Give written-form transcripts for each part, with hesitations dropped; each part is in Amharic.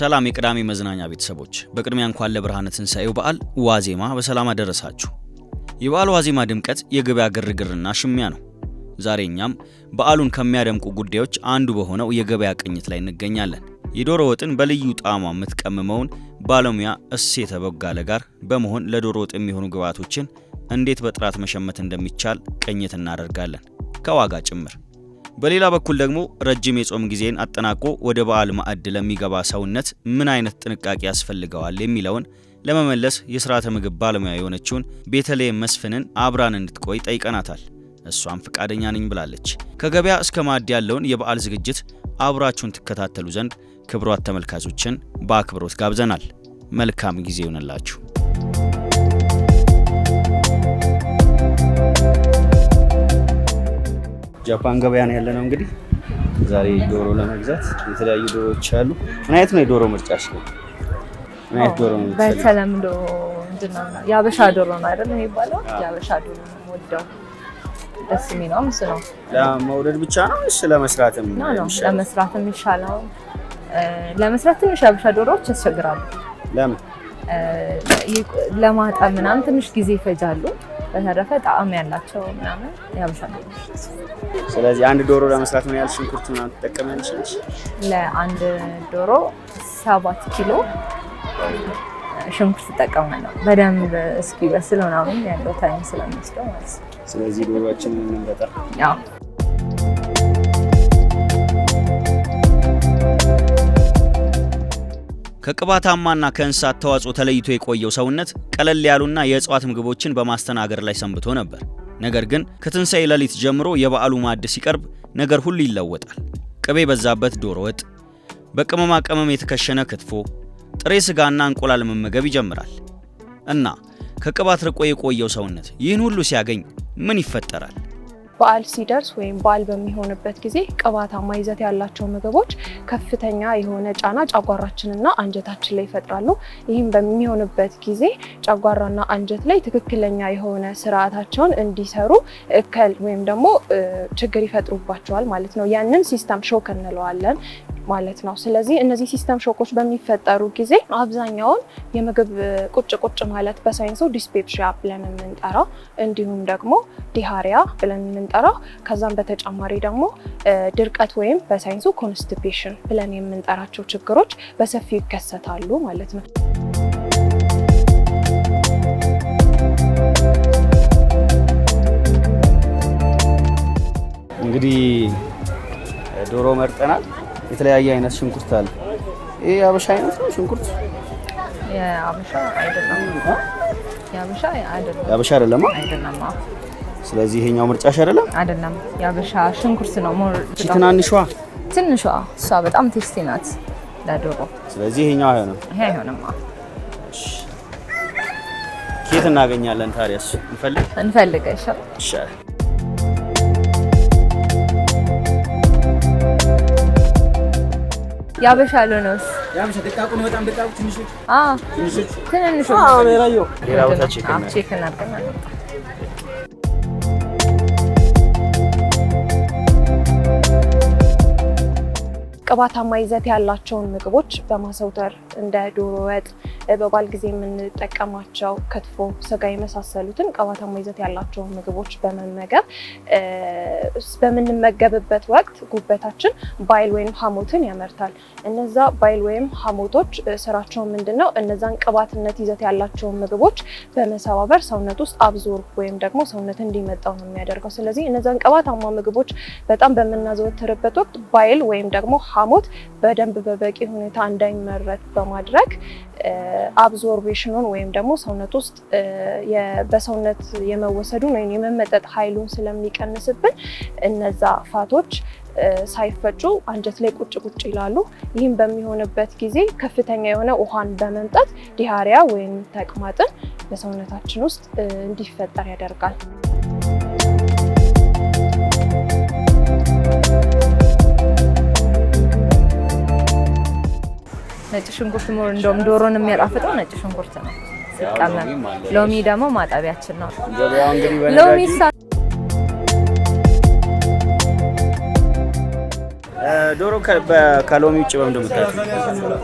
ሰላም የቅዳሜ መዝናኛ ቤተሰቦች በቅድሚያ እንኳን ለብርሃነ ትንሣኤው በዓል ዋዜማ በሰላም አደረሳችሁ። የበዓሉ ዋዜማ ድምቀት የገበያ ግርግርና ሽሚያ ነው። ዛሬኛም በዓሉን ከሚያደምቁ ጉዳዮች አንዱ በሆነው የገበያ ቅኝት ላይ እንገኛለን። የዶሮ ወጥን በልዩ ጣዕሟ የምትቀምመውን ባለሙያ እሴተ ቦጋለ ጋር በመሆን ለዶሮ ወጥ የሚሆኑ ግብዓቶችን እንዴት በጥራት መሸመት እንደሚቻል ቅኝት እናደርጋለን ከዋጋ ጭምር። በሌላ በኩል ደግሞ ረጅም የጾም ጊዜን አጠናቆ ወደ በዓል ማዕድ ለሚገባ ሰውነት ምን አይነት ጥንቃቄ ያስፈልገዋል የሚለውን ለመመለስ የሥርዓተ ምግብ ባለሙያ የሆነችውን ቤተልሔም መስፍንን አብራን እንድትቆይ ጠይቀናታል። እሷም ፈቃደኛ ነኝ ብላለች። ከገበያ እስከ ማዕድ ያለውን የበዓል ዝግጅት አብራችሁን ትከታተሉ ዘንድ ክብሯት ተመልካቾችን በአክብሮት ጋብዘናል። መልካም ጊዜ ይሁንላችሁ። ጃፓን ገበያ ነው ያለነው። እንግዲህ ዛሬ ዶሮ ለመግዛት የተለያዩ ዶሮዎች አሉ። ምን አይነት ነው የዶሮ ምርጫሽ? ምን አይነት ዶሮ ነው? በተለምዶ ምንድነው ያበሻ ዶሮ ነው አይደል የሚባለው? ያበሻ ዶሮ ነው ወደው ደስ የሚለው እሱ ነው። ለመውደድ ብቻ ነው እሺ? ለመስራትም ለመስራትም ይሻላል። ለመስራት ትንሽ ያበሻ ዶሮዎች ያስቸግራሉ። ለምን? ለማጠብ ምናምን ትንሽ ጊዜ ይፈጃሉ። በተረፈ ጣዕም ያላቸው ምናምን ያበሻ ዶሮዎች። ስለዚህ አንድ ዶሮ ለመስራት ምን ያህል ሽንኩርት ምናምን ትጠቀሚያለሽ? ለአንድ ዶሮ 7 ኪሎ ሽንኩርት እጠቀማለሁ። በደንብ እስኪበስል ምናምን ያለው ታይም ስለሚወስደው ማለት ነው። ስለዚህ ዶሮዎችን እንምረጣ። ያው ከቅባታማና ከእንስሳት ተዋጽኦ ተለይቶ የቆየው ሰውነት ቀለል ያሉና የእጽዋት ምግቦችን በማስተናገድ ላይ ሰንብቶ ነበር። ነገር ግን ከትንሣኤ ሌሊት ጀምሮ የበዓሉ ማዕድ ሲቀርብ ነገር ሁሉ ይለወጣል። ቅቤ በዛበት ዶሮ ወጥ፣ በቅመማ ቅመም የተከሸነ ክትፎ፣ ጥሬ ስጋና እንቁላል መመገብ ይጀምራል። እና ከቅባት ርቆ የቆየው ሰውነት ይህን ሁሉ ሲያገኝ ምን ይፈጠራል? በዓል ሲደርስ ወይም በዓል በሚሆንበት ጊዜ ቅባታማ ይዘት ያላቸው ምግቦች ከፍተኛ የሆነ ጫና ጨጓራችንና አንጀታችን ላይ ይፈጥራሉ። ይህም በሚሆንበት ጊዜ ጨጓራና አንጀት ላይ ትክክለኛ የሆነ ስርዓታቸውን እንዲሰሩ እክል ወይም ደግሞ ችግር ይፈጥሩባቸዋል ማለት ነው። ያንን ሲስተም ሾክ እንለዋለን ማለት ነው። ስለዚህ እነዚህ ሲስተም ሾኮች በሚፈጠሩ ጊዜ አብዛኛውን የምግብ ቁጭ ማለት በሳይንሱ ዲስፔፕሺያ ብለን የምንጠራው እንዲሁም ደግሞ ዲሃሪያ ብለን የምንጠራው ከዛም በተጨማሪ ደግሞ ድርቀት ወይም በሳይንሱ ኮንስቲፔሽን ብለን የምንጠራቸው ችግሮች በሰፊው ይከሰታሉ ማለት ነው። እንግዲህ ዶሮ መርጠናል። የተለያየ አይነት ሽንኩርት አለ። ይሄ ያበሻ አይነት ነው ሽንኩርት? ያበሻ አይደለም። ያበሻ አይደለም። ስለዚህ ይሄኛው ምርጫሽ አይደለም? አይደለም፣ ያበሻ ሽንኩርት ነው። ትናንሿ ትንሿ እሷ በጣም ቴስቲ ናት ለዶሮ። ስለዚህ ይሄኛው አይሆንም። ይሄ አይሆንም። እሺ፣ ከየት እናገኛለን ታዲያስ? እንፈልግ ይሻላል። ያበሻ ለነስ ያበሻ ደቃቁ ነው። በጣም ደቃቁ ትንሽ ትንሽ ሌላ ቦታ ቼክ እናደርጋለን። ቅባታማ ይዘት ያላቸውን ምግቦች በማዘውተር እንደ ዶሮ ወጥ፣ በበዓል ጊዜ የምንጠቀማቸው ክትፎ፣ ስጋ የመሳሰሉትን ቅባታማ ይዘት ያላቸውን ምግቦች በመመገብ በምንመገብበት ወቅት ጉበታችን ባይል ወይም ሐሞትን ያመርታል። እነዛ ባይል ወይም ሐሞቶች ስራቸው ምንድነው? እነዛን ቅባትነት ይዘት ያላቸውን ምግቦች በመሰባበር ሰውነት ውስጥ አብዞርብ ወይም ደግሞ ሰውነት እንዲመጣው ነው የሚያደርገው። ስለዚህ እነዛን ቅባታማ ምግቦች በጣም በምናዘወትርበት ወቅት ባይል ወይም ደግሞ ሐሞት በደንብ በበቂ ሁኔታ እንዳይመረት በማድረግ አብዞርቤሽኑን ወይም ደግሞ ሰውነት ውስጥ በሰውነት የመወሰዱን ወይም የመመጠጥ ኃይሉን ስለሚቀንስብን እነዛ ፋቶች ሳይፈጩ አንጀት ላይ ቁጭ ይላሉ። ይህም በሚሆንበት ጊዜ ከፍተኛ የሆነ ውሃን በመምጠት ዲሃሪያ ወይም ተቅማጥን በሰውነታችን ውስጥ እንዲፈጠር ያደርጋል። ነጭ ሽንኩርት እንደውም ዶሮን የሚያጣፍጠው ነጭ ሽንኩርት ነው ሲቀመም። ሎሚ ደግሞ ማጣቢያችን ነው። ሎሚ ዶሮ ከሎሚ ውጭ በምንድን ነው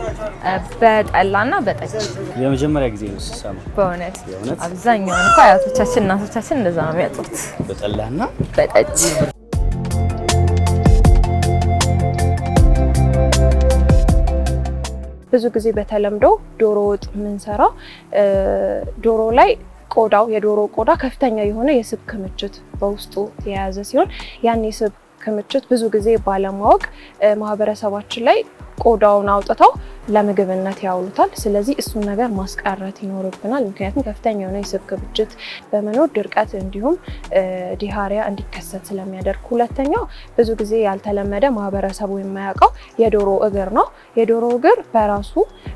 በጠላና በጠጅ። የመጀመሪያ ጊዜ ነው ስሰማ በእውነት አብዛኛውን እኮ አያቶቻችን እናቶቻችን እንደዛ ነው የሚያጡት፣ በጠላና በጠጅ። ብዙ ጊዜ በተለምዶ ዶሮ ወጥ የምንሰራው ዶሮ ላይ የዶሮ ቆዳ ከፍተኛ የሆነ የስብ ክምችት በውስጡ የያዘ ሲሆን ያን የስብ ክምችት ብዙ ጊዜ ባለማወቅ ማህበረሰባችን ላይ ቆዳውን አውጥተው ለምግብነት ያውሉታል። ስለዚህ እሱን ነገር ማስቀረት ይኖርብናል። ምክንያቱም ከፍተኛ የሆነ የስብ ክምችት በመኖር ድርቀት እንዲሁም ዲሃሪያ እንዲከሰት ስለሚያደርግ። ሁለተኛው ብዙ ጊዜ ያልተለመደ ማህበረሰቡ የማያውቀው የዶሮ እግር ነው። የዶሮ እግር በራሱ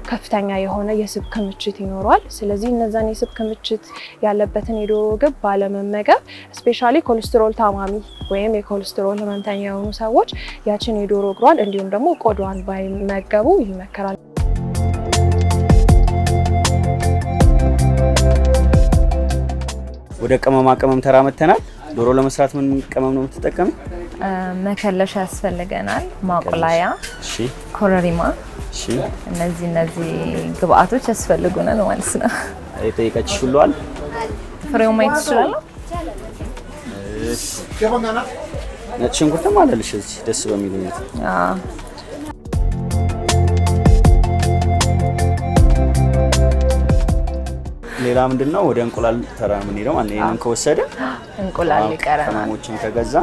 ከፍተኛ የሆነ የስብ ክምችት ይኖረዋል። ስለዚህ እነዛን የስብ ክምችት ያለበትን የዶሮ እግር ባለመመገብ ስፔሻሊ ኮሌስትሮል ታማሚ ወይም የኮሌስትሮል ህመምተኛ የሆኑ ሰዎች ያችን የዶሮ እግሯን እንዲሁም ደግሞ ቆዳዋን ባይመገቡ ይመከራል። ወደ ቅመማ ቅመም ተራ መተናል። ዶሮ ለመስራት ምን ቅመም ነው የምትጠቀሚ? መከለሻ ያስፈልገናል፣ ማቁላያ፣ ኮረሪማ፣ እነዚህ ግብአቶች ያስፈልጉናል ማለት ነው። የጠየቀችሽ ሁሉ አለ? ፍሬው ማየት ይችላል። ነጭ ሽንኩርትም አለልሽ እዚህ ደስ በሚል ሁኔታ። ሌላ ምንድነው? ወደ እንቁላል ተራ ምን ሄደው ማለት ነው። ይሄንን ከወሰደ እንቁላል ይቀራል። ቅመሞችን ከገዛ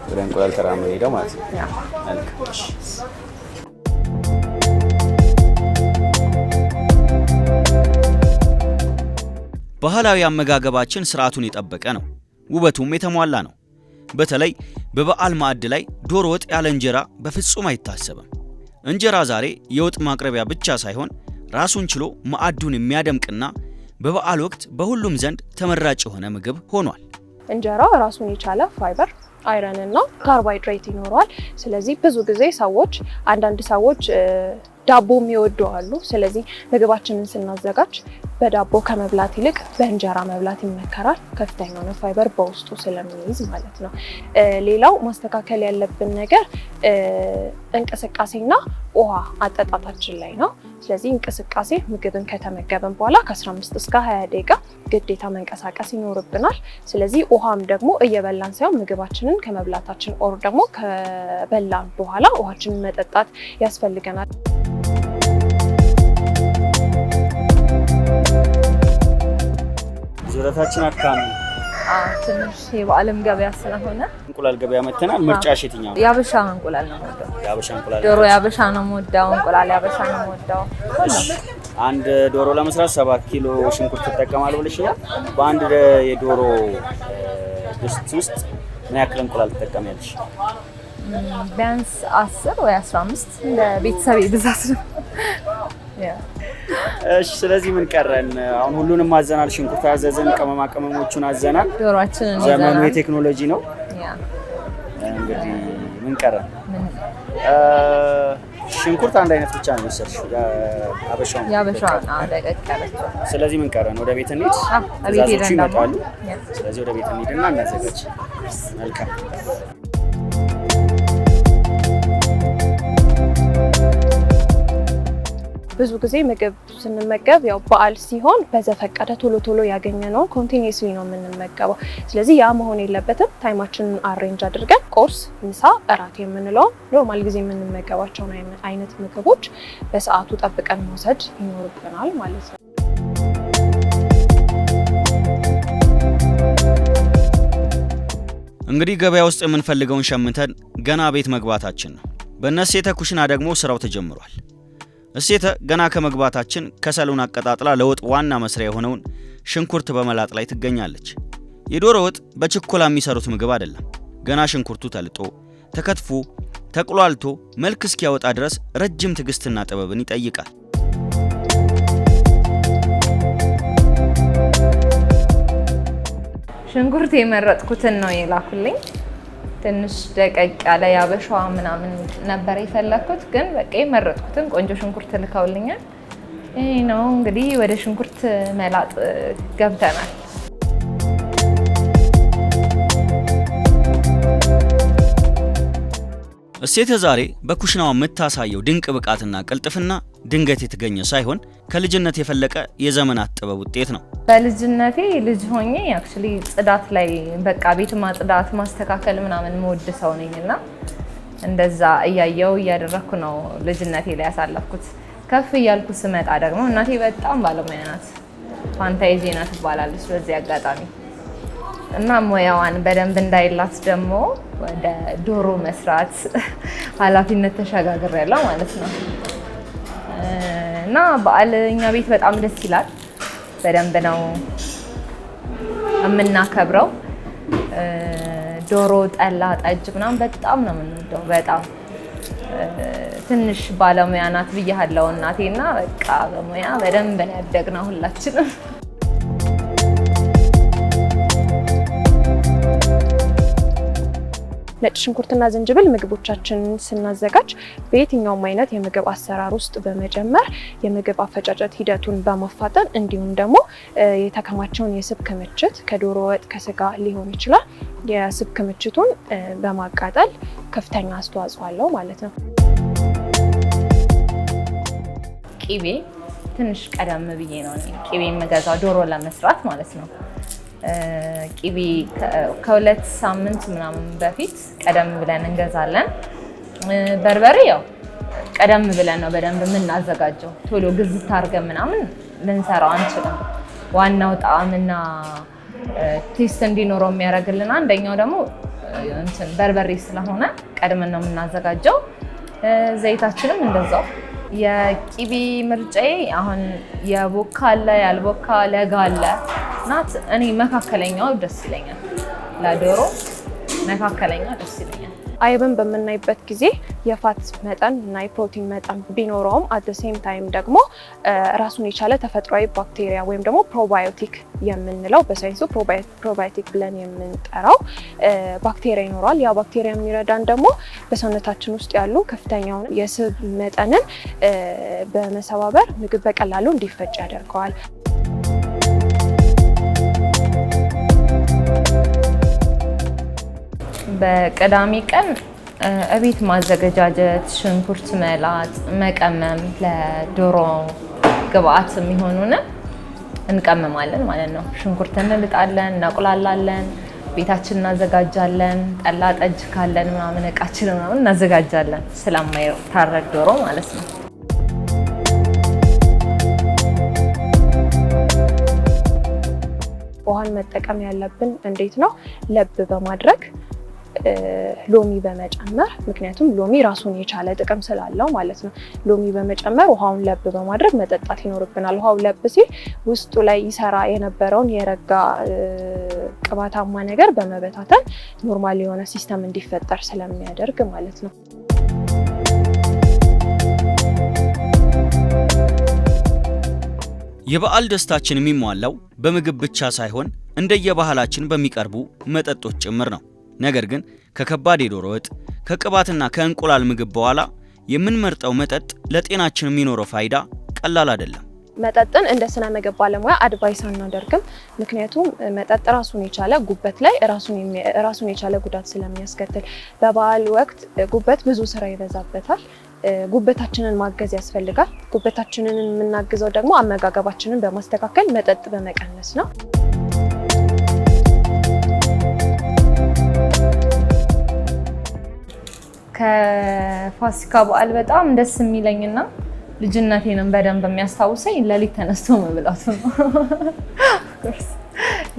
ወደ እንቁላል ተራ ምን ሄደው ማለት ነው። ባህላዊ አመጋገባችን ስርዓቱን የጠበቀ ነው፣ ውበቱም የተሟላ ነው። በተለይ በበዓል ማዕድ ላይ ዶሮ ወጥ ያለ እንጀራ በፍጹም አይታሰብም። እንጀራ ዛሬ የወጥ ማቅረቢያ ብቻ ሳይሆን ራሱን ችሎ ማዕዱን የሚያደምቅና በበዓል ወቅት በሁሉም ዘንድ ተመራጭ የሆነ ምግብ ሆኗል። እንጀራ ራሱን የቻለ ፋይበር፣ አይረን እና ካርቦሃይድሬት ይኖረዋል። ስለዚህ ብዙ ጊዜ አንዳንድ ሰዎች ዳቦ የሚወዱ አሉ። ስለዚህ ምግባችንን ስናዘጋጅ በዳቦ ከመብላት ይልቅ በእንጀራ መብላት ይመከራል፣ ከፍተኛ የሆነ ፋይበር በውስጡ ስለሚይዝ ማለት ነው። ሌላው ማስተካከል ያለብን ነገር እንቅስቃሴና ውሃ አጠጣጣችን ላይ ነው። ስለዚህ እንቅስቃሴ ምግብን ከተመገበን በኋላ ከ15 እስከ 20 ደቂቃ ግዴታ መንቀሳቀስ ይኖርብናል። ስለዚህ ውሃም ደግሞ እየበላን ሳይሆን ምግባችንን ከመብላታችን ኦር ደግሞ ከበላን በኋላ ውሃችንን መጠጣት ያስፈልገናል። ዙረታችን አካባቢ ትንሽ የበዓልም ገበያ ስለሆነ እንቁላል ገበያ መተናል። ምርጫሽ የትኛው ነው? ያበሻ እንቁላል ነው የምወደው። ያበሻ እንቁላል፣ ዶሮ ያበሻ ነው የምወደው፣ እንቁላል ያበሻ ነው የምወደው። አንድ ዶሮ ለመስራት 7 ኪሎ ሽንኩርት ትጠቀማለህ ብለሽኛል። በአንድ የዶሮ ድስት ውስጥ ምን ያክል እንቁላል ትጠቀሚያለሽ? ቢያንስ 10 ወይ 15 እንደ ቤተሰቤ ብዛት ነው። እሺ፣ ስለዚህ ምን ቀረን? አሁን ሁሉንም አዘናል። ሽንኩርት አዘዘን፣ ቅመማ ቅመሞቹን አዘናል። ዶሮአችንን ዘመኑ የቴክኖሎጂ ነው። እንግዲህ ምን ቀረን? ሽንኩርት አንድ አይነት ብቻ ነው የወሰድሽው? ያበሻው ደቀቅ ያለችው። ስለዚህ ምን ቀረን? ወደ ቤት እንሂድ። ትዕዛዞቹ ይመጣሉ። ስለዚህ ወደ ቤት እንሂድና እናዘጋጅ። መልካም። ብዙ ጊዜ ምግብ ስንመገብ ያው በዓል ሲሆን በዘፈቀደ ቶሎ ያገኘነውን ኮንቲኒየስሊ ነው የምንመገበው። ስለዚህ ያ መሆን የለበትም። ታይማችንን አሬንጅ አድርገን ቁርስ፣ ምሳ፣ እራት የምንለው ኖርማል ጊዜ የምንመገባቸውን አይነት ምግቦች በሰዓቱ ጠብቀን መውሰድ ይኖርብናል ማለት ነው። እንግዲህ ገበያ ውስጥ የምንፈልገውን ሸምተን ገና ቤት መግባታችን ነው። በእነሴተ ኩሽና ደግሞ ስራው ተጀምሯል። እሴተ ገና ከመግባታችን ከሰሉን አቀጣጥላ ለወጥ ዋና መስሪያ የሆነውን ሽንኩርት በመላጥ ላይ ትገኛለች። የዶሮ ወጥ በችኮላ የሚሰሩት ምግብ አይደለም። ገና ሽንኩርቱ ተልጦ ተከትፎ ተቁላልቶ መልክ እስኪያወጣ ድረስ ረጅም ትዕግስትና ጥበብን ይጠይቃል። ሽንኩርት የመረጥኩትን ነው የላኩልኝ። ትንሽ ደቀቅ ያለ ያበሻዋ ምናምን ነበር የፈለኩት፣ ግን በቃ የመረጥኩትን ቆንጆ ሽንኩርት ልከውልኛል። ይሄ ነው እንግዲህ ወደ ሽንኩርት መላጥ ገብተናል። እሴተ ዛሬ በኩሽናው የምታሳየው ድንቅ ብቃትና ቅልጥፍና ድንገት የተገኘ ሳይሆን ከልጅነት የፈለቀ የዘመናት ጥበብ ውጤት ነው። በልጅነቴ ልጅ ሆኜ አክቹሊ ጽዳት ላይ በቃ ቤት ማጽዳት ማስተካከል ምናምን መወድ ሰው ነኝና እንደዛ እያደረኩ ነው ልጅነቴ ላይ ያሳለፍኩት። ከፍ እያልኩ ስመጣ ደግሞ እናቴ በጣም ባለሙያ ናት። ፋንታዬ ዜና ትባላለች በዚህ አጋጣሚ እና ሙያዋን በደንብ እንዳይላት ደግሞ ወደ ዶሮ መስራት ኃላፊነት ተሸጋግሬያለሁ ማለት ነው። እና በዓል እኛ ቤት በጣም ደስ ይላል። በደንብ ነው የምናከብረው። ዶሮ፣ ጠላ፣ ጠጅ ምናምን በጣም ነው የምንወደው። በጣም ትንሽ ባለሙያ ናት ብያለሁ እናቴና በቃ በሙያ በደንብ ነው ያደግነው ሁላችንም። ነጭ ሽንኩርትና ዝንጅብል ምግቦቻችንን ስናዘጋጅ በየትኛውም አይነት የምግብ አሰራር ውስጥ በመጨመር የምግብ አፈጫጨት ሂደቱን በማፋጠን እንዲሁም ደግሞ የተከማቸውን የስብ ክምችት ከዶሮ ወጥ ከስጋ ሊሆን ይችላል የስብ ክምችቱን በማቃጠል ከፍተኛ አስተዋጽኦ አለው ማለት ነው። ቂቤ ትንሽ ቀደም ብዬ ነው ቂቤ የምገዛው ዶሮ ለመስራት ማለት ነው። ቂቤ ከ2 ሳምንት ምናምን በፊት ቀደም ብለን እንገዛለን። በርበሬ ያው ቀደም ብለን ነው በደንብ የምናዘጋጀው። ቶሎ ግዝት አድርገን ምናምን ልንሰራው አንችልም። ዋናው ጣዕምና ቴስት እንዲኖረው የሚያደርግልን አንደኛው ደግሞ በርበሬ ስለሆነ ቀድመን ነው የምናዘጋጀው። ዘይታችንም እንደዛው። የቂቤ ምርጫዬ አሁን የቦካ አለ ያልቦካ ለጋ አለ ናት። እኔ መካከለኛው ደስ ይለኛል። ለዶሮ መካከለኛው ደስ ይለኛል። አይብን በምናይበት ጊዜ የፋት መጠን እና የፕሮቲን መጠን ቢኖረውም አት ሴም ታይም ደግሞ ራሱን የቻለ ተፈጥሯዊ ባክቴሪያ ወይም ደግሞ ፕሮባዮቲክ የምንለው በሳይንሱ ፕሮባዮቲክ ብለን የምንጠራው ባክቴሪያ ይኖራል። ያ ባክቴሪያ የሚረዳን ደግሞ በሰውነታችን ውስጥ ያሉ ከፍተኛውን የስብ መጠንን በመሰባበር ምግብ በቀላሉ እንዲፈጭ ያደርገዋል። በቅዳሜ ቀን እቤት ማዘገጃጀት፣ ሽንኩርት መላጥ፣ መቀመም ለዶሮ ግብአት የሚሆኑን እንቀመማለን ማለት ነው። ሽንኩርት እንልጣለን፣ እናቁላላለን፣ ቤታችን እናዘጋጃለን። ጠላ ጠጅ ካለን ምናምን እቃችን ምናምን እናዘጋጃለን ስለማይታረድ ዶሮ ማለት ነው። ውሃን መጠቀም ያለብን እንዴት ነው? ለብ በማድረግ ሎሚ በመጨመር ምክንያቱም ሎሚ ራሱን የቻለ ጥቅም ስላለው ማለት ነው። ሎሚ በመጨመር ውሃውን ለብ በማድረግ መጠጣት ይኖርብናል። ውሃው ለብ ሲል ውስጡ ላይ ይሰራ የነበረውን የረጋ ቅባታማ ነገር በመበታተን ኖርማል የሆነ ሲስተም እንዲፈጠር ስለሚያደርግ ማለት ነው። የበዓል ደስታችን የሚሟላው በምግብ ብቻ ሳይሆን እንደየባህላችን በሚቀርቡ መጠጦች ጭምር ነው። ነገር ግን ከከባድ የዶሮ ወጥ ከቅባትና ከእንቁላል ምግብ በኋላ የምንመርጠው መጠጥ ለጤናችን የሚኖረው ፋይዳ ቀላል አይደለም። መጠጥን እንደ ስነ ምግብ ባለሙያ አድቫይስ አናደርግም። ምክንያቱም መጠጥ ራሱን የቻለ ጉበት ላይ ራሱን የቻለ ጉዳት ስለሚያስከትል በበዓል ወቅት ጉበት ብዙ ስራ ይበዛበታል። ጉበታችንን ማገዝ ያስፈልጋል። ጉበታችንን የምናግዘው ደግሞ አመጋገባችንን በማስተካከል መጠጥ በመቀነስ ነው። ከፋሲካ በዓል በጣም ደስ የሚለኝና ልጅነቴንም በደንብ የሚያስታውሰኝ ለሊት ተነስቶ መብላቱ ነው።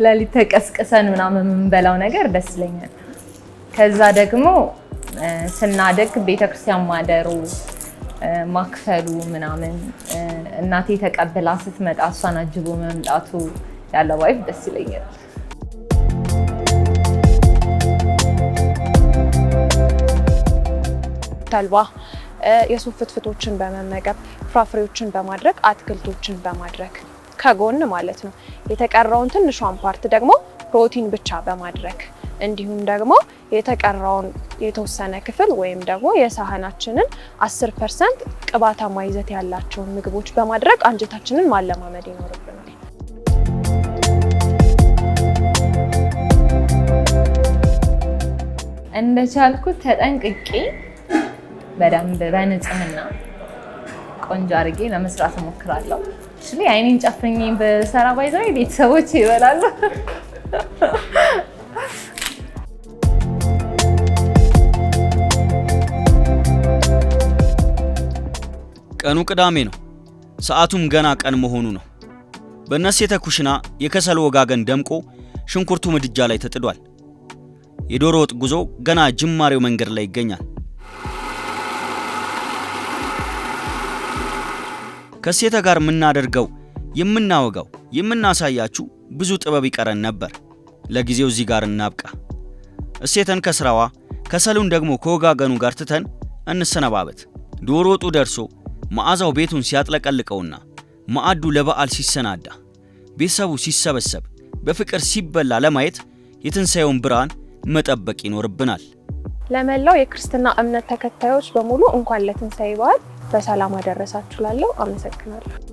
ለሊት ተቀስቅሰን ምናምን የምንበላው ነገር ደስ ይለኛል። ከዛ ደግሞ ስናደግ ቤተክርስቲያን ማደሩ ማክፈሉ ምናምን እናቴ ተቀብላ ስትመጣ እሷን አጅቦ መምጣቱ ያለው ቫይብ ደስ ይለኛል። ተልባ የሱፍ ፍትፍቶችን በመመገብ ፍራፍሬዎችን በማድረግ አትክልቶችን በማድረግ ከጎን ማለት ነው። የተቀረውን ትንሿን ፓርት ደግሞ ፕሮቲን ብቻ በማድረግ እንዲሁም ደግሞ የተቀረውን የተወሰነ ክፍል ወይም ደግሞ የሳህናችንን 10% ቅባታማ ይዘት ያላቸውን ምግቦች በማድረግ አንጀታችንን ማለማመድ ይኖርብናል። እንደቻልኩት ተጠንቅቄ በደንብ በንጽህና ቆንጆ አድርጌ ለመስራት እሞክራለሁ። እሺ አይኔን ጨፍኜ በሰራ ባይዘው ቤተሰቦች ይበላሉ። ቀኑ ቅዳሜ ነው። ሰዓቱም ገና ቀን መሆኑ ነው። በእነሴተ ኩሽና የከሰል ወጋገን ደምቆ ሽንኩርቱ ምድጃ ላይ ተጥዷል። የዶሮ ወጥ ጉዞ ገና ጅማሬው መንገድ ላይ ይገኛል። ከሴተ ጋር የምናደርገው የምናወጋው የምናሳያችሁ ብዙ ጥበብ ይቀረን ነበር። ለጊዜው እዚህ ጋር እናብቃ። እሴተን ከስራዋ ከሰሉን ደግሞ ከወጋገኑ ጋር ትተን እንሰነባበት። ዶሮ ወጡ ደርሶ መዓዛው ቤቱን ሲያጥለቀልቀውና ማዕዱ ለበዓል ሲሰናዳ ቤተሰቡ ሲሰበሰብ በፍቅር ሲበላ ለማየት የትንሣኤውን ብርሃን መጠበቅ ይኖርብናል። ለመላው የክርስትና እምነት ተከታዮች በሙሉ እንኳን ለትንሣኤ በዓል በሰላም አደረሳችሁ ላለሁ አመሰግናለሁ።